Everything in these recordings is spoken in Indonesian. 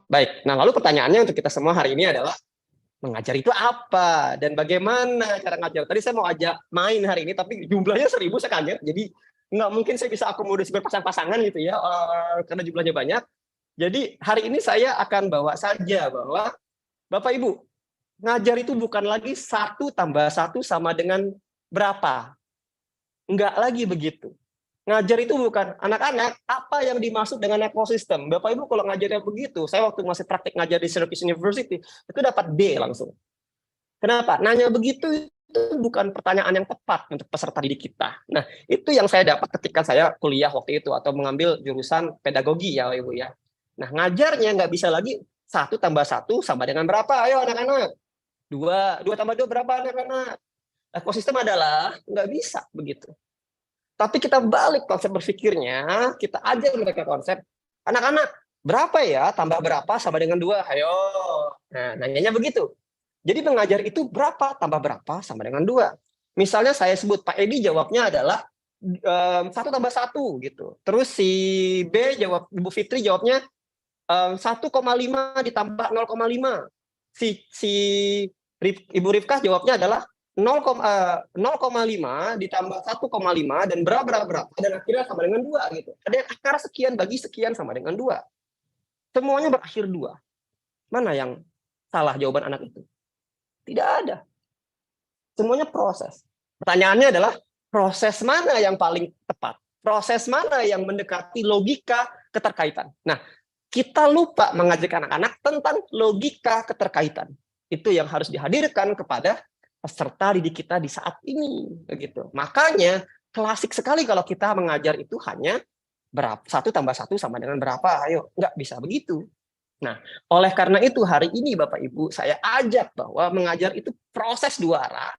Baik, nah lalu pertanyaannya untuk kita semua hari ini adalah, mengajar itu apa? Dan bagaimana cara ngajar? Tadi saya mau ajak main hari ini, tapi jumlahnya 1.000, saya kaget. Jadi nggak mungkin saya bisa akomodasi berpasang-pasangan gitu ya, karena jumlahnya banyak. Jadi hari ini saya akan bawa saja bahwa Bapak Ibu, ngajar itu bukan lagi 1+1 sama dengan berapa. Enggak lagi begitu. Ngajar itu bukan anak-anak, apa yang dimaksud dengan ekosistem. Bapak Ibu kalau ngajarnya begitu, saya waktu masih praktik ngajar di Syracuse University, itu dapat D langsung. Kenapa? Nanya begitu itu bukan pertanyaan yang tepat untuk peserta didik kita. Nah, itu yang saya dapat ketika saya kuliah waktu itu atau mengambil jurusan pedagogi ya Ibu ya. Nah, ngajarnya nggak bisa lagi 1+1 sama dengan berapa? Ayo anak-anak. 2+2 berapa anak-anak? Ekosistem adalah nggak bisa begitu. Tapi kita balik konsep berpikirnya, kita ajar mereka konsep, anak-anak, berapa ya tambah berapa sama dengan 2? Ayo. Nah, nanyanya begitu. Jadi mengajar itu berapa tambah berapa sama dengan 2. Misalnya saya sebut, Pak Edi jawabnya adalah 1+1 gitu. Terus si B jawab, Ibu Fitri jawabnya 1,5 ditambah 0,5. Si Ibu Rifkah jawabnya adalah 0,5 ditambah 1,5 dan berapa dan akhirnya sama dengan 2 gitu. Ada yang akar sekian bagi sekian sama dengan 2. Semuanya berakhir 2. Mana yang salah jawaban anak itu? Tidak ada. Semuanya proses. Pertanyaannya adalah proses mana yang paling tepat? Proses mana yang mendekati logika keterkaitan? Nah, kita lupa mengajarkan anak-anak tentang logika keterkaitan. Itu yang harus dihadirkan kepada peserta didik kita di saat ini, begitu. Makanya klasik sekali kalau kita mengajar itu hanya 1+1 sama dengan berapa, ayo, nggak bisa begitu. Nah, oleh karena itu hari ini Bapak Ibu saya ajak bahwa mengajar itu proses 2 arah,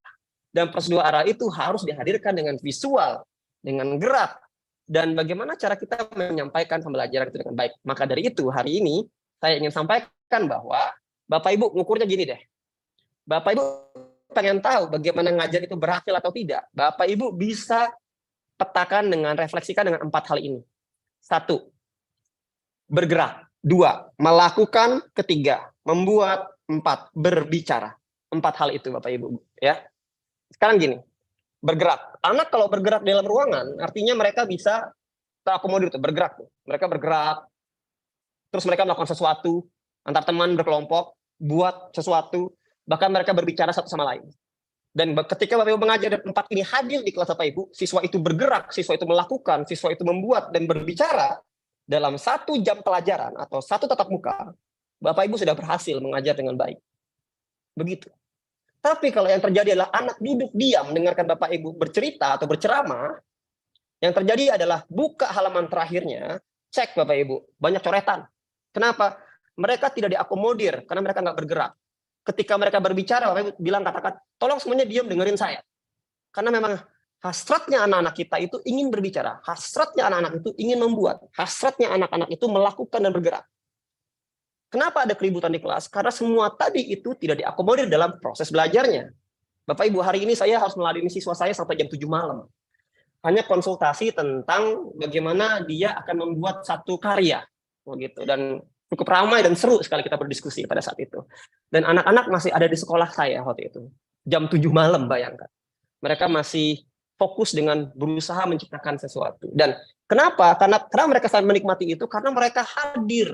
dan proses 2 arah itu harus dihadirkan dengan visual, dengan gerak, dan bagaimana cara kita menyampaikan pembelajaran itu dengan baik. Maka dari itu hari ini saya ingin sampaikan bahwa Bapak Ibu ngukurnya gini deh. Bapak Ibu pengen tahu bagaimana ngajar itu berhasil atau tidak, Bapak Ibu bisa petakan dengan refleksikan dengan 4 hal ini. 1, bergerak. 2, melakukan. 3, membuat. 4, berbicara. 4 hal itu Bapak Ibu ya. Sekarang gini, bergerak. Anak kalau bergerak dalam ruangan artinya mereka bisa terakomodir tuh, bergerak tuh. Mereka bergerak, terus mereka melakukan sesuatu, antar teman berkelompok, buat sesuatu, bahkan mereka berbicara satu sama lain. Dan ketika Bapak Ibu mengajar dan 4 ini hadir di kelas Bapak Ibu, siswa itu bergerak, siswa itu melakukan, siswa itu membuat dan berbicara dalam 1 jam pelajaran atau 1 tatap muka, Bapak Ibu sudah berhasil mengajar dengan baik. Begitu. Tapi kalau yang terjadi adalah anak duduk diam mendengarkan Bapak Ibu bercerita atau berceramah, yang terjadi adalah buka halaman terakhirnya, cek Bapak Ibu, banyak coretan. Kenapa? Mereka tidak diakomodir karena mereka nggak bergerak. Ketika mereka berbicara, Bapak Ibu bilang, katakan, tolong semuanya diam dengerin saya. Karena memang hasratnya anak-anak kita itu ingin berbicara, hasratnya anak-anak itu ingin membuat, hasratnya anak-anak itu melakukan dan bergerak. Kenapa ada keributan di kelas? Karena semua tadi itu tidak diakomodir dalam proses belajarnya. Bapak Ibu, hari ini saya harus meladeni siswa saya sampai jam 7 malam. Hanya konsultasi tentang bagaimana dia akan membuat satu karya. Begitu. Dan cukup ramai dan seru sekali kita berdiskusi pada saat itu. Dan anak-anak masih ada di sekolah saya waktu itu. Jam 7 malam, bayangkan. Mereka masih fokus dengan berusaha menciptakan sesuatu. Dan kenapa? Karena mereka sangat menikmati itu, karena mereka hadir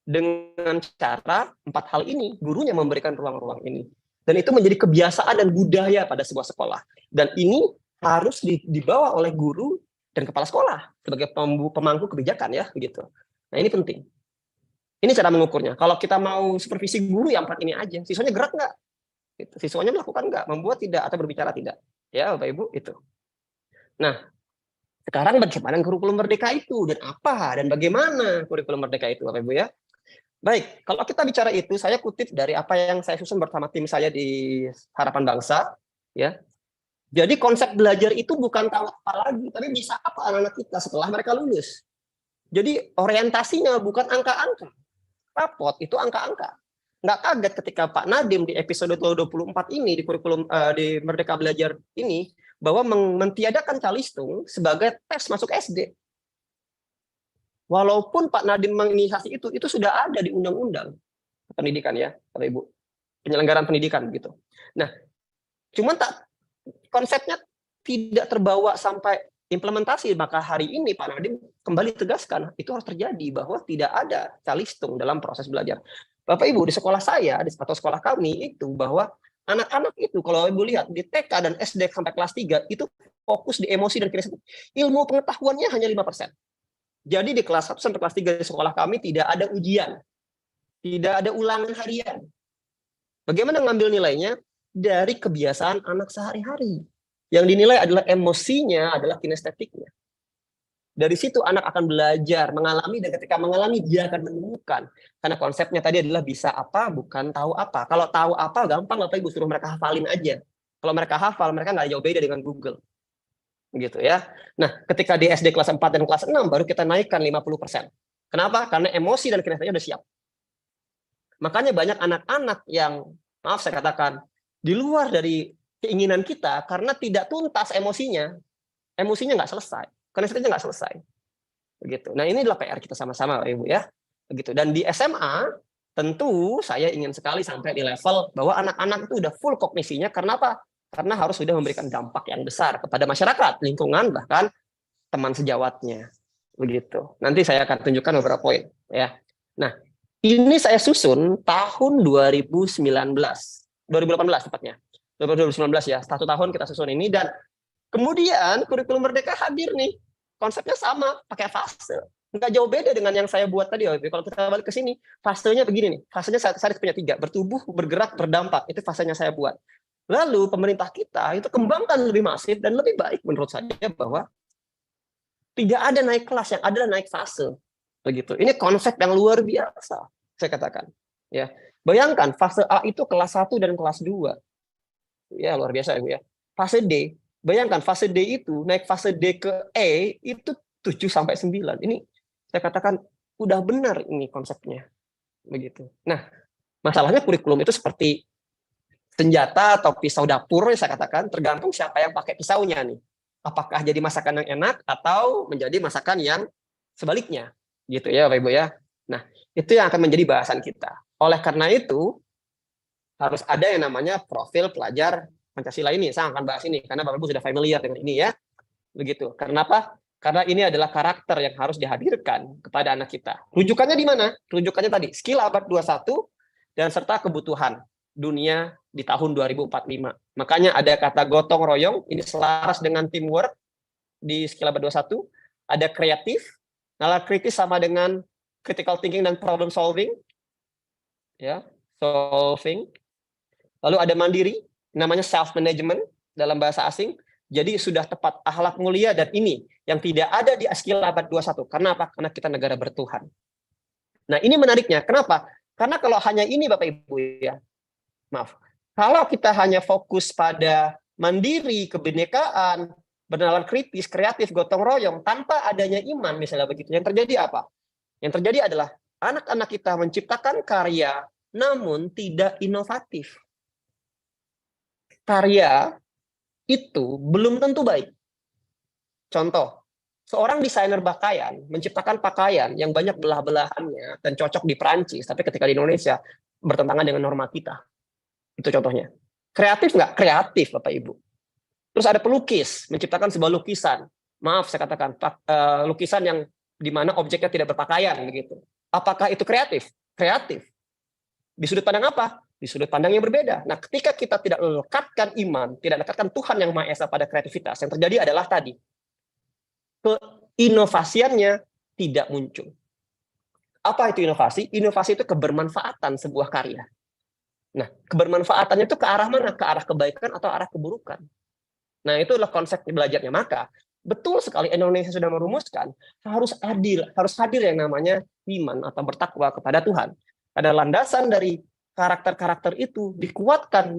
dengan cara 4 hal ini. Gurunya memberikan ruang-ruang ini. Dan itu menjadi kebiasaan dan budaya pada sebuah sekolah. Dan ini harus dibawa oleh guru dan kepala sekolah sebagai pemangku kebijakan ya, begitu. Nah, ini penting. Ini cara mengukurnya. Kalau kita mau supervisi guru yang 4 ini aja, siswanya gerak nggak? Gitu. Siswanya melakukan nggak? Membuat tidak atau berbicara tidak? Ya, Bapak Ibu, itu. Nah, sekarang bagaimana kurikulum merdeka itu dan apa dan bagaimana kurikulum merdeka itu, Bapak Ibu ya? Baik, kalau kita bicara itu, saya kutip dari apa yang saya susun bersama tim saya di Harapan Bangsa, ya. Jadi konsep belajar itu bukan tahu apa lagi, tapi bisa apa anak-anak kita setelah mereka lulus. Jadi orientasinya bukan angka-angka. Rapot itu angka-angka. Nggak kaget ketika Pak Nadiem di episode 24 ini di kurikulum di Merdeka Belajar ini bahwa mentiadakan calistung sebagai tes masuk SD. Walaupun Pak Nadiem menginisiasi itu sudah ada di undang-undang pendidikan ya, Bapak Ibu. Penyelenggaraan pendidikan gitu. Nah, cuman konsepnya tidak terbawa sampai implementasi, maka hari ini Pak Nadiem kembali tegaskan itu harus terjadi bahwa tidak ada calistung dalam proses belajar. Bapak Ibu, di sekolah saya atau sekolah kami itu bahwa anak-anak itu kalau Ibu lihat di TK dan SD sampai kelas 3 itu fokus di emosi dan kinestetik. Ilmu pengetahuannya hanya 5%. Jadi di kelas 1 sampai kelas 3 di sekolah kami tidak ada ujian. Tidak ada ulangan harian. Bagaimana ngambil nilainya? Dari kebiasaan anak sehari-hari. Yang dinilai adalah emosinya, adalah kinestetiknya. Dari situ anak akan belajar, mengalami, dan ketika mengalami dia akan menemukan. Karena konsepnya tadi adalah bisa apa, bukan tahu apa. Kalau tahu apa, gampang Bapak Ibu suruh mereka hafalin aja. Kalau mereka hafal, mereka nggak jauh beda dengan Google. Gitu ya. Nah, ketika di SD kelas 4 dan kelas 6, baru kita naikkan 50%. Kenapa? Karena emosi dan kinestetiknya udah siap. Makanya banyak anak-anak yang, maaf saya katakan, di luar dari keinginan kita karena tidak tuntas emosinya nggak selesai, kinestetiknya nggak selesai. Begitu. Nah ini adalah PR kita sama-sama, Ibu ya. Begitu. Dan di SMA tentu saya ingin sekali sampai di level bahwa anak-anak itu udah full kognisinya. Karena apa? Karena harus sudah memberikan dampak yang besar kepada masyarakat, lingkungan, bahkan teman sejawatnya. Begitu. Nanti saya akan tunjukkan beberapa poin ya. Nah, ini saya susun tahun 2018 tepatnya. 2019 ya, 1 tahun kita susun ini, dan kemudian kurikulum Merdeka hadir nih. Konsepnya sama, pakai fase. Nggak jauh beda dengan yang saya buat tadi. Kalau kita balik ke sini, fasenya begini nih. Fasenya saya punya 3, bertumbuh, bergerak, berdampak. Itu fasenya saya buat. Lalu pemerintah kita itu kembangkan lebih masif dan lebih baik menurut saya bahwa tidak ada naik kelas, yang ada naik fase. Begitu. Ini konsep yang luar biasa, saya katakan. Ya, bayangkan fase A itu kelas 1 dan kelas 2. Ya, luar biasa Ibu ya. Fase D, bayangkan fase D itu naik fase D ke E itu 7 sampai 9. Ini saya katakan udah benar ini konsepnya. Begitu. Nah, masalahnya kurikulum itu seperti senjata atau pisau dapur, saya katakan, tergantung siapa yang pakai pisaunya nih. Apakah jadi masakan yang enak atau menjadi masakan yang sebaliknya. Gitu ya Bapak Ibu ya. Nah, itu yang akan menjadi bahasan kita. Oleh karena itu, harus ada yang namanya profil pelajar Pancasila ini. Saya akan bahas ini, karena Bapak Ibu sudah familiar dengan ini ya. Begitu. Kenapa? Karena ini adalah karakter yang harus dihadirkan kepada anak kita. Rujukannya di mana? Rujukannya tadi, skill abad 21, dan serta kebutuhan dunia di tahun 2045. Makanya ada kata gotong royong, ini selaras dengan teamwork di skill abad 21. Ada kreatif, nalar kritis sama dengan critical thinking dan problem solving. Ya, solving. Lalu ada mandiri, namanya self management dalam bahasa asing. Jadi sudah tepat akhlak mulia, dan ini yang tidak ada di skill abad 21. Karena apa? Karena kita negara bertuhan. Nah, ini menariknya. Kenapa? Karena kalau hanya ini Bapak Ibu ya. Maaf. Kalau kita hanya fokus pada mandiri, kebinekaan, bernalar kritis, kreatif, gotong royong, tanpa adanya iman misalnya begitu, yang terjadi apa? Yang terjadi adalah anak-anak kita menciptakan karya namun tidak inovatif. Karya itu belum tentu baik. Contoh, seorang desainer pakaian menciptakan pakaian yang banyak belah-belahannya dan cocok di Perancis, tapi ketika di Indonesia bertentangan dengan norma kita. Itu contohnya. Kreatif nggak? Kreatif, Bapak Ibu. Terus ada pelukis, menciptakan sebuah lukisan. Maaf, saya katakan, lukisan yang di mana objeknya tidak berpakaian, begitu. Apakah itu kreatif? Kreatif. Di sudut pandang apa? Di sudut pandang yang berbeda. Nah, ketika kita tidak melekatkan iman, tidak lekatkan Tuhan yang Maha Esa pada kreativitas, yang terjadi adalah tadi, keinovasiannya tidak muncul. Apa itu inovasi? Inovasi itu kebermanfaatan sebuah karya. Nah, kebermanfaatannya itu ke arah mana? Ke arah kebaikan atau arah keburukan. Nah, itu adalah konsep belajarnya. Maka, betul sekali Indonesia sudah merumuskan, harus hadir yang namanya iman atau bertakwa kepada Tuhan. Ada landasan dari karakter-karakter itu dikuatkan,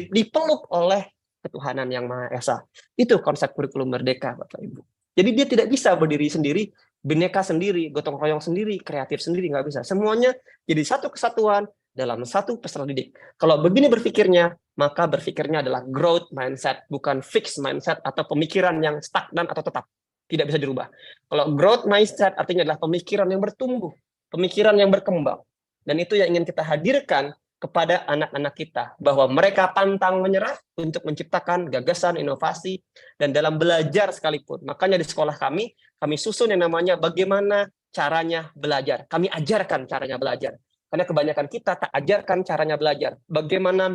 dipeluk oleh ketuhanan yang Maha Esa. Itu konsep kurikulum Merdeka, Bapak Ibu. Jadi dia tidak bisa berdiri sendiri, bineka sendiri, gotong royong sendiri, kreatif sendiri, nggak bisa. Semuanya jadi satu kesatuan dalam satu peserta didik. Kalau begini berpikirnya, maka berpikirnya adalah growth mindset, bukan fixed mindset atau pemikiran yang stagnan atau tetap. Tidak bisa dirubah. Kalau growth mindset artinya adalah pemikiran yang bertumbuh, pemikiran yang berkembang. Dan itu yang ingin kita hadirkan kepada anak-anak kita, bahwa mereka pantang menyerah untuk menciptakan gagasan, inovasi, dan dalam belajar sekalipun. Makanya di sekolah kami susun yang namanya bagaimana caranya belajar. Kami ajarkan caranya belajar. Karena kebanyakan kita tak ajarkan caranya belajar. Bagaimana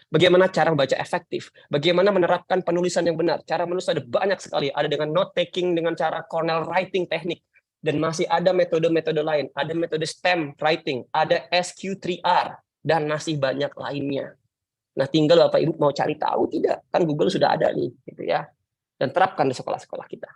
bagaimana cara membaca efektif, bagaimana menerapkan penulisan yang benar. Cara menulis ada banyak sekali, ada dengan note taking, dengan cara Cornell writing teknik, dan masih ada metode-metode lain, ada metode STEM writing, ada SQ3R, dan masih banyak lainnya. Nah, tinggal Bapak Ibu mau cari tahu tidak? Kan Google sudah ada nih, gitu ya. Dan terapkan di sekolah-sekolah kita.